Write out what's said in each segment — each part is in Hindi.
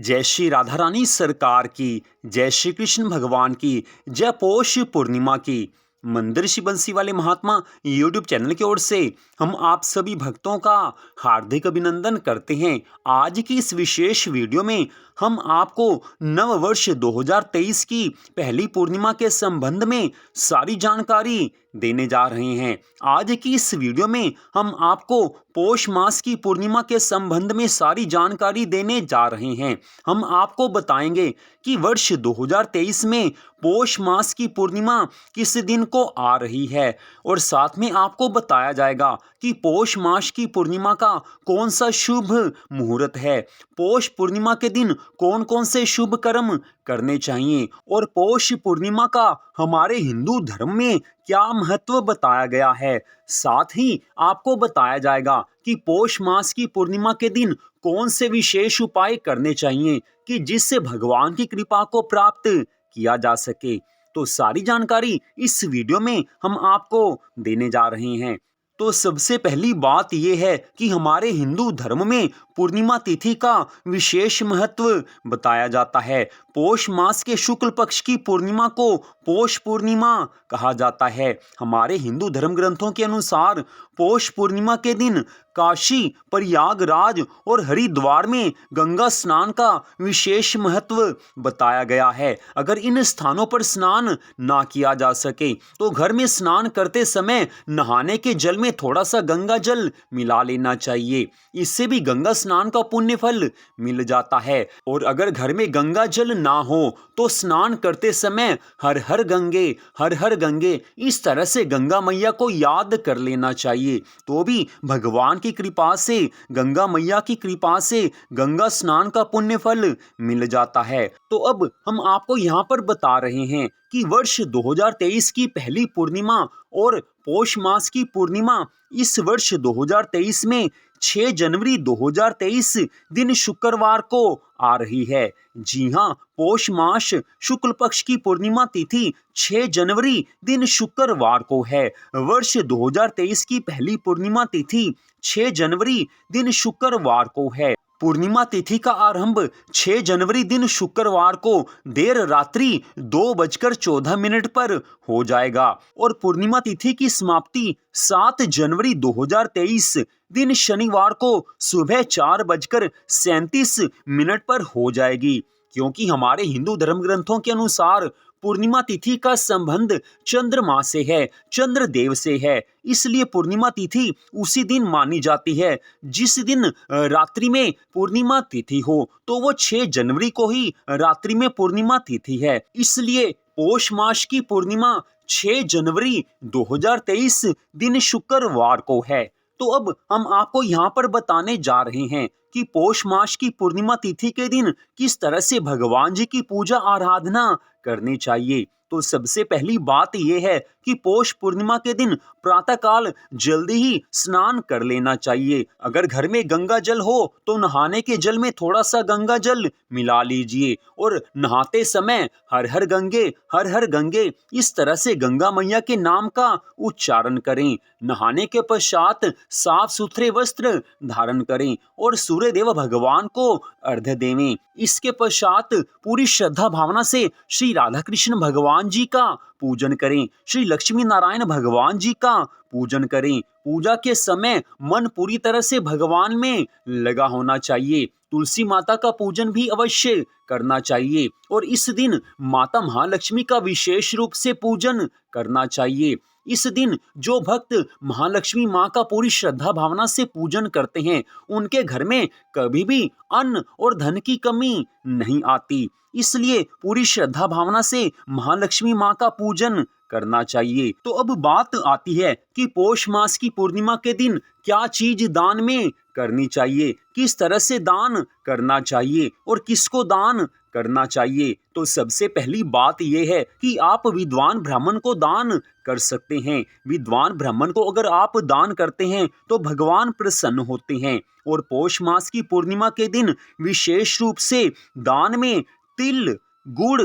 जय श्री राधा रानी सरकार की, जय श्री कृष्ण भगवान की, जय पौष पूर्णिमा की। मंदिर श्री बंसी वाले महात्मा यूट्यूब चैनल की ओर से हम आप सभी भक्तों का हार्दिक अभिनंदन करते हैं। आज की इस विशेष वीडियो में हम आपको नव वर्ष 2023 की पहली पूर्णिमा के संबंध में सारी जानकारी देने जा रहे हैं। आज की इस वीडियो में हम आपको पौष मास की पूर्णिमा के संबंध में सारी जानकारी देने जा रहे हैं। हम आपको बताएंगे कि वर्ष 2023 में पौष मास की पूर्णिमा किस दिन को आ रही है और साथ में आपको बताया जाएगा कि पौष मास की पूर्णिमा का कौन सा शुभ मुहूर्त है, पौष पूर्णिमा के दिन कौन कौन से शुभ कर्म करने चाहिए और पौष पूर्णिमा का हमारे हिंदू धर्म में क्या महत्व बताया गया है। साथ ही आपको बताया जाएगा कि पौष मास की पूर्णिमा के दिन कौन से विशेष उपाय करने चाहिए कि जिससे भगवान की कृपा को प्राप्त किया जा सके। तो सारी जानकारी इस वीडियो में हम आपको देने जा रहे हैं। तो सबसे पहली बात यह है कि हमारे हिंदू धर्म में पूर्णिमा तिथि का विशेष महत्व बताया जाता है। पौष मास के शुक्ल पक्ष की पूर्णिमा को पौष पूर्णिमा कहा जाता है। हमारे हिंदू धर्म ग्रंथों के अनुसार पौष पूर्णिमा के दिन काशी, प्रयागराज और हरिद्वार में गंगा स्नान का विशेष महत्व बताया गया है। अगर इन स्थानों पर स्नान ना किया जा सके तो घर में स्नान करते समय नहाने के जल में थोड़ा सा गंगा जल मिला लेना चाहिए। इससे भी गंगा स्नान का पुण्य फल मिल जाता है। और अगर घर में गंगा जल ना हो तो स्नान करते समय हर हर गंगे इस तरह से गंगा मैया को याद कर लेना चाहिए। तो भी भगवान की कृपा से, गंगा मैया की कृपा से गंगा स्नान का पुण्य फल मिल जाता है। तो अब हम आपको यहाँ पर बता रहे हैं कि वर्ष 2023 की पहली पूर्णिमा और पौष मास की पूर्णिमा इस वर्ष 2023 में 6 जनवरी 2023 दिन शुक्रवार को आ रही है। जी हाँ, पौष मास शुक्ल पक्ष की पूर्णिमा तिथि 6 जनवरी दिन शुक्रवार को है। वर्ष 2023 की पहली पूर्णिमा तिथि 6 जनवरी दिन शुक्रवार को है। पूर्णिमा तिथि का आरंभ 6 जनवरी दिन शुक्रवार को देर रात्रि 2:14 पर हो जाएगा और पूर्णिमा तिथि की समाप्ति 7 जनवरी 2023 दिन शनिवार को सुबह 4:37 पर हो जाएगी। क्योंकि हमारे हिंदू धर्म ग्रंथों के अनुसार पूर्णिमा तिथि का संबंध चंद्रमा से है, चंद्रदेव से है, इसलिए पूर्णिमा तिथि उसी दिन मानी जाती है जिस दिन रात्रि में पूर्णिमा तिथि हो। तो वो 6 जनवरी को ही रात्रि में पूर्णिमा तिथि है। इसलिए पौष मास की पूर्णिमा 6 जनवरी 2023 दिन शुक्रवार को है। तो अब हम आपको यहाँ पर बताने जा रहे हैं कि पौष मास की पूर्णिमा तिथि के दिन किस तरह से भगवान जी की पूजा आराधना करनी चाहिए। तो सबसे पहली बात यह है कि पौष पूर्णिमा के दिन प्रातःकाल जल्दी ही स्नान कर लेना चाहिए। अगर घर में गंगा जल हो तो नहाने के जल में थोड़ा सा गंगा जल मिला लीजिए और नहाते समय हर हर गंगे इस तरह से गंगा मैया के नाम का उच्चारण करें। नहाने के पश्चात साफ सुथरे वस्त्र धारण करें और सूर्य देव भगवान को अर्घ्य देवें। इसके पश्चात पूरी श्रद्धा भावना से श्री राधा कृष्ण भगवान जी का पूजन करें, श्री लक्ष्मी नारायण भगवान जी का पूजन करें। पूजा के समय मन पूरी तरह से भगवान में लगा होना चाहिए। तुलसी माता का पूजन भी अवश्य करना चाहिए और इस दिन माता महालक्ष्मी का विशेष रूप से पूजन करना चाहिए। इस दिन जो भक्त महालक्ष्मी माँ का पूरी श्रद्धा भावना से पूजन करते हैं उनके घर में कभी भी अन्न और धन की कमी नहीं आती। इसलिए पूरी श्रद्धा भावना से महालक्ष्मी माँ का पूजन करना चाहिए। तो अब बात आती है कि पौष मास की पूर्णिमा के दिन क्या चीज दान में करनी चाहिए, किस तरह से दान करना चाहिए और किसको दान करना चाहिए। तो सबसे पहली बात यह है कि आप विद्वान ब्राह्मण को दान कर सकते हैं। विद्वान ब्राह्मण को अगर आप दान करते हैं तो भगवान प्रसन्न होते हैं। और पौष मास की पूर्णिमा के दिन विशेष रूप से दान में तिल, गुड़,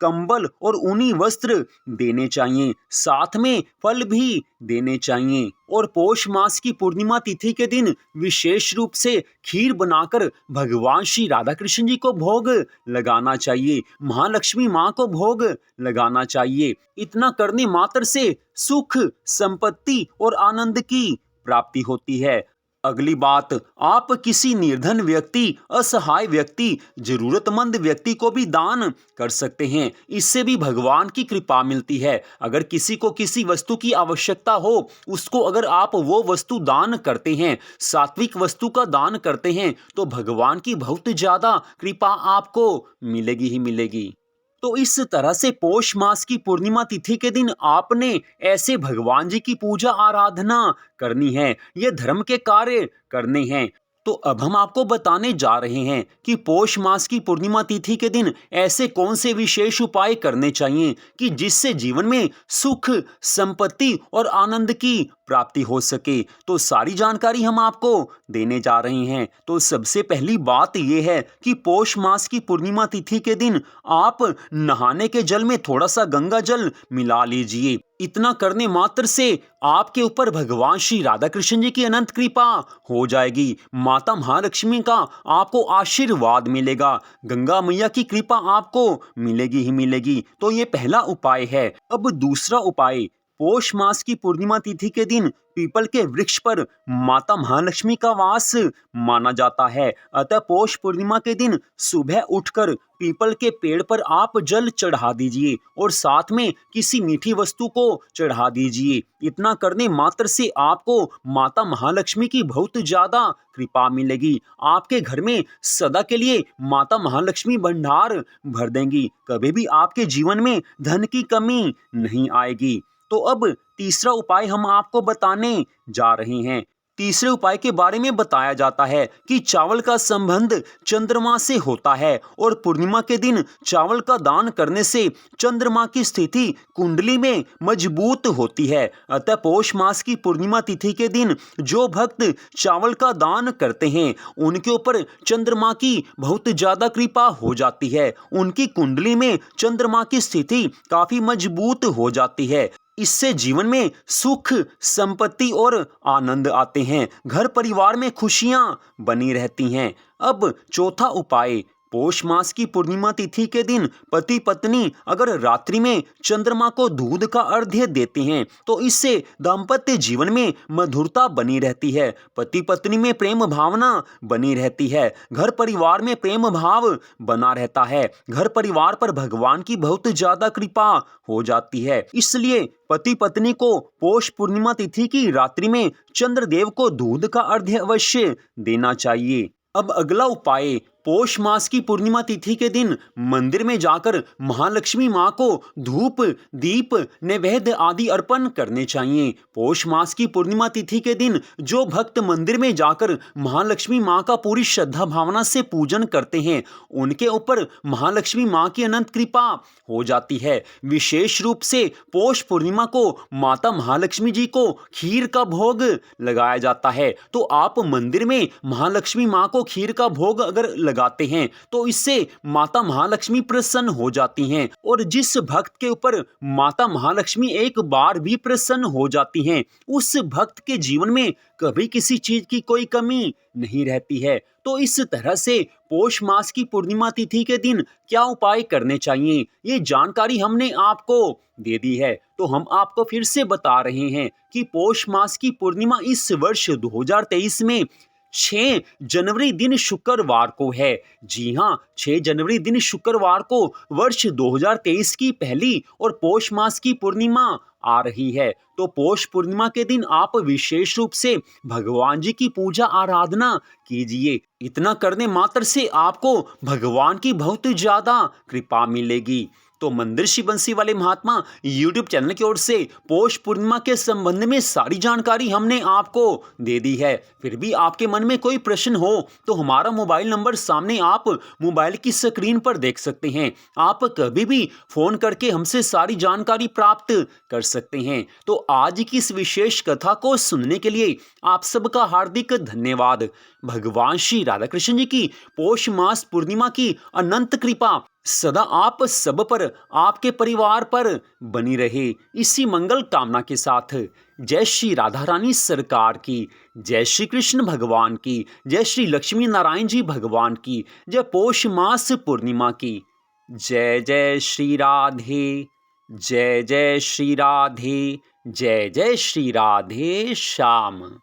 कंबल और ऊनी वस्त्र देने चाहिए, साथ में फल भी देने चाहिए। और पौष मास की पूर्णिमा तिथि के दिन विशेष रूप से खीर बनाकर भगवान श्री राधा कृष्ण जी को भोग लगाना चाहिए, महालक्ष्मी माँ को भोग लगाना चाहिए। इतना करने मात्र से सुख, संपत्ति और आनंद की प्राप्ति होती है। अगली बात, आप किसी निर्धन व्यक्ति, असहाय व्यक्ति, जरूरतमंद व्यक्ति को भी दान कर सकते हैं। इससे भी भगवान की कृपा मिलती है। अगर किसी को किसी वस्तु की आवश्यकता हो, उसको अगर आप वो वस्तु दान करते हैं, सात्विक वस्तु का दान करते हैं, तो भगवान की बहुत ज्यादा कृपा आपको मिलेगी ही मिलेगी। तो इस तरह से पौष मास की पूर्णिमा तिथि के दिन आपने ऐसे भगवान जी की पूजा आराधना करनी है, ये धर्म के कार्य करने हैं। तो अब हम आपको बताने जा रहे हैं कि पौष मास की पूर्णिमा तिथि के दिन ऐसे कौन से विशेष उपाय करने चाहिए कि जिससे जीवन में सुख, संपत्ति और आनंद की प्राप्ति हो सके। तो सारी जानकारी हम आपको देने जा रहे हैं। तो सबसे पहली बात यह है कि पौष मास की पूर्णिमा तिथि के दिन आप नहाने के जल में थोड़ा सा गंगा जल मिला लीजिए। इतना करने मात्र से आपके ऊपर भगवान श्री राधा कृष्ण जी की अनंत कृपा हो जाएगी। माता महालक्ष्मी का आपको आशीर्वाद मिलेगा, गंगा मैया की कृपा आपको मिलेगी ही मिलेगी। तो ये पहला उपाय है। अब दूसरा उपाय, पौष मास की पूर्णिमा तिथि के दिन पीपल के वृक्ष पर माता महालक्ष्मी का वास माना जाता है। अतः पौष पूर्णिमा के दिन सुबह उठकर पीपल के पेड़ पर आप जल चढ़ा दीजिए और साथ में किसी मीठी वस्तु को चढ़ा दीजिए। इतना करने मात्र से आपको माता महालक्ष्मी की बहुत ज्यादा कृपा मिलेगी। आपके घर में सदा के लिए माता महालक्ष्मी भंडार भर देंगी। कभी भी आपके जीवन में धन की कमी नहीं आएगी। तो अब तीसरा उपाय हम आपको बताने जा रहे हैं। तीसरे उपाय के बारे में बताया जाता है कि चावल का संबंध चंद्रमा से होता है और पूर्णिमा के दिन चावल का दान करने से चंद्रमा की स्थिति कुंडली में मजबूत होती है। अतः पौष मास की पूर्णिमा तिथि के दिन जो भक्त चावल का दान करते हैं, उनके ऊपर चंद्रमा की बहुत ज्यादा कृपा हो जाती है। उनकी कुंडली में चंद्रमा की स्थिति काफी मजबूत हो जाती है। इससे जीवन में सुख, संपत्ति और आनंद आते हैं। घर परिवार में खुशियां बनी रहती हैं। अब चौथा उपाय, पौष मास की पूर्णिमा तिथि के दिन पति पत्नी अगर रात्रि में चंद्रमा को दूध का अर्घ्य देते हैं, तो इससे दाम्पत्य जीवन में मधुरता बनी रहती है। पति पत्नी में प्रेम भावना बनी रहती है। घर परिवार में प्रेम भाव बना रहता है। घर परिवार पर भगवान की बहुत ज्यादा कृपा हो जाती है। इसलिए पति पत्नी को पौष पूर्णिमा तिथि की रात्रि में चंद्रदेव को दूध का अर्घ्य अवश्य देना चाहिए। अब अगला उपाय, पौष मास की पूर्णिमा तिथि के दिन मंदिर में जाकर महालक्ष्मी माँ को धूप, दीप, नैवेद्य आदि अर्पण करने चाहिए। पौष मास की पूर्णिमा तिथि के दिन जो भक्त मंदिर में जाकर महालक्ष्मी माँ का पूरी श्रद्धा भावना से पूजन करते हैं, उनके ऊपर महालक्ष्मी माँ की अनंत कृपा हो जाती है। विशेष रूप से पौष पूर्णिमा को माता महालक्ष्मी जी को खीर का भोग लगाया जाता है। तो आप मंदिर में महालक्ष्मी माँ को खीर का भोग अगर लगाते हैं, तो इससे माता महालक्ष्मी प्रसन्न हो जाती हैं। और जिस भक्त के ऊपर माता महालक्ष्मी एक बार भी प्रसन्न हो जाती हैं, उस भक्त के जीवन में कभी किसी चीज की कोई कमी नहीं रहती है। तो इस तरह से पौष मास की पूर्णिमा तिथि के दिन क्या उपाय करने चाहिए, ये जानकारी हमने आपको दे दी है। तो हम आपको फिर से बता रहे हैं कि पौष मास की पूर्णिमा इस वर्ष 2023 में 6 जनवरी दिन शुक्रवार को है। जी हाँ, 6 जनवरी दिन शुक्रवार को वर्ष 2023 की पहली और पौष मास की पूर्णिमा आ रही है। तो पौष पूर्णिमा के दिन आप विशेष रूप से भगवान जी की पूजा आराधना कीजिए। इतना करने मात्र से आपको भगवान की बहुत ज्यादा कृपा मिलेगी। तो मंदिर श्री बंसी वाले महात्मा YouTube चैनल की ओर से पौष पूर्णिमा के संबंध में सारी जानकारी हमने आपको दे दी है। फिर भी आपके मन में कोई प्रश्न हो तो हमारा मोबाइल नंबर सामने आप मोबाइल की स्क्रीन पर देख सकते हैं। आप कभी भी फोन करके हमसे सारी जानकारी प्राप्त कर सकते हैं। तो आज की इस विशेष कथा को सुनने के लिए आप सबका हार्दिक धन्यवाद। भगवान श्री राधा कृष्ण जी की पौष मास पूर्णिमा की अनंत कृपा सदा आप सब पर, आपके परिवार पर बनी रहे, इसी मंगल कामना के साथ जय श्री राधा रानी सरकार की, जय श्री कृष्ण भगवान की, जय श्री लक्ष्मी नारायण जी भगवान की, जय पौष मास पूर्णिमा की। जय जय श्री राधे, जय जय श्री राधे, जय जय श्री राधे श्याम।